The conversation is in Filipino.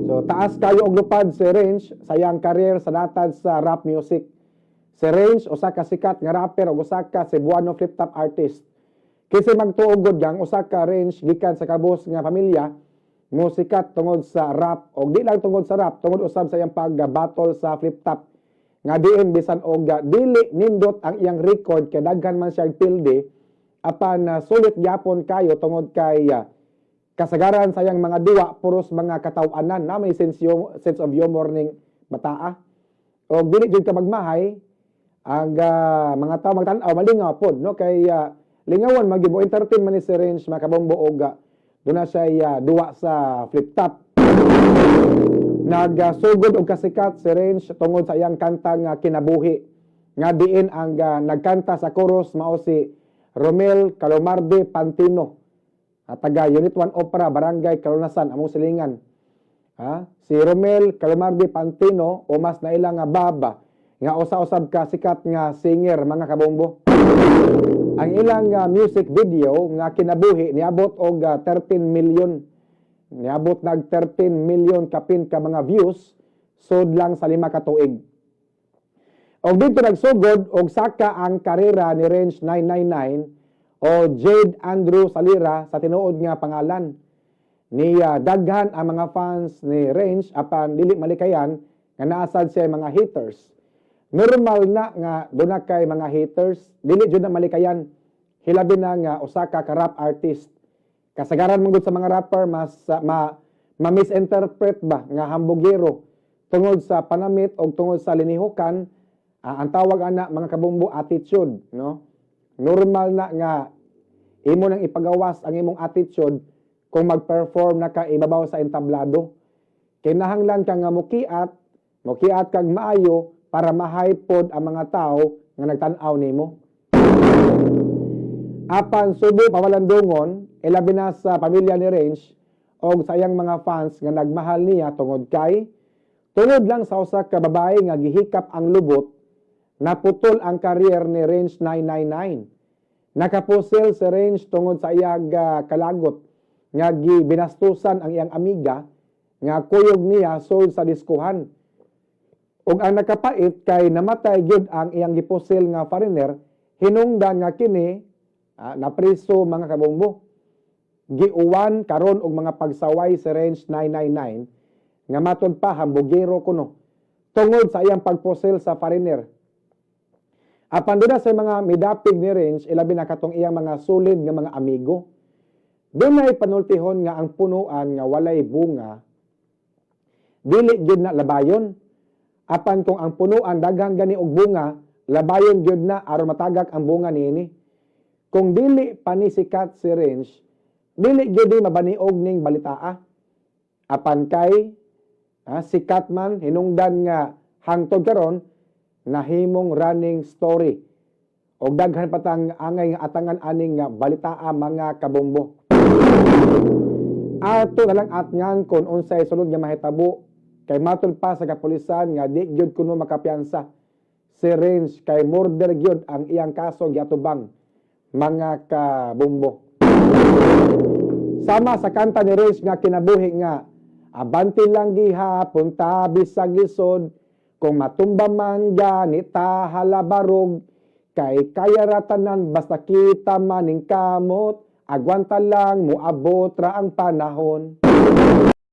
So taas kayo og lupad si Range sa iyang career sa natad sa rap music. Si Range usa ka sikat nga rapper ug usa ka Cebuano flip top artist. Kasi magtuog yang usa ka Range gikan sa kabus nga pamilya mo sikat tungod sa rap og di lang tungod sa rap, tungod usab sa iyang pag-battle sa flip top nga diin bisan og dili nindot ang iyang record kay daghan man siya pilde apan sulit gyapon kayo tungod kay kasagaran sa iyang mga diwa puros mga kataw-anan na may sense of humor ning bataa og dili jud ka magmahay ang mga tawo magtan-aw malingaw pod no kay lingawan magibo entertain man ni si Range makabombo og duna siya duwa sa flip top. Nagsugod og kasikat si Range tungod sa iyang kanta nga Kinabuhi nga diin ang nagkanta sa chorus mao si Romel Calomarde Pantino taga Unit 1 Opera Barangay Calunasan among silingan. Si Romel Calomarde Pantino o mas naila nga baba nga usa-usab ka sikat nga singer mga kabombo. Ang ilang music video nga Kinabuhi niabot og 13 million. Niabot nag 13 million kapin ka mga views sud lang sa 5 ka tuig. Og dito nagsugod og saka ang karera ni Range 999 o Jade Andrew Salira sa tinuod nga pangalan. Ni daghan ang mga fans ni Range apan dili malikayan nga naasad siya mga haters. Normal na nga duna kay mga haters, dili jud na malikayan. Hilabi na nga usa ka rap artist. Kasagaran mong sa mga rapper mas ma-misinterpret ba nga hambugero tungod sa panamit o tungod sa linihukan ang tawag ana mga kabumbo attitude no. Normal na nga imo nang ipagawas ang imong attitude kung mag-perform na ka ibabaw sa entablado. Kinahanglan ka nga mukiat kag maayo para ma-hype ang mga tao nga nagtan-aw nimo. Apan subo pawalandungon ilabi na sa pamilya ni Range o sa iyang mga fans nga nagmahal niya tungod lang sa usa ka babae nga gihikap ang lubot naputol ang career ni Range 999. Nakapusil si Range tungod sa iyang kalagot nga gibinastusan ang iyang amiga nga kuyog niya sold sa diskuhan. Ug ang nakapait kay namatay gyud ang iyang gipusil nga foreigner hinungdan nga kini napriso mga kabombo. Giuwan karon og mga pagsaway si Range 999 nga matud pa hambugero kuno tungod sa iyang pagpusil sa foreigner. Apan duna sa mga midapig ni Range ilabi na katong iyang mga sulid nga mga amigo. Dunay panultihon nga ang punuan nga walay bunga dili gyud na labayon. Apan kung ang punuan daghang gani og bunga, labayon gyud na aron matagak ang bunga niini. Kung dili panisikat si Range, dili gyud mabaniog ning balitaa. Apan kay sikat man hinungdan nga hangtod karon nahimong running story. Og daghan patang angay nga atangan aning nga balitaa mga kabombo. Ato na lang atngan kung unsay sulod nga mahitabo kay matul pa sa kapulisan nga di gyud kuno makapiyansa si Range kay murder gyud ang iyang kaso giatubang mga kabombo. Sama sa kanta ni Range nga Kinabuhi nga abanti lang gihapon ta bisag lisod kung matumba man ganita halabarog kay kaya ratanan basta kita maning kamot agwanta lang moabot ra ang panahon.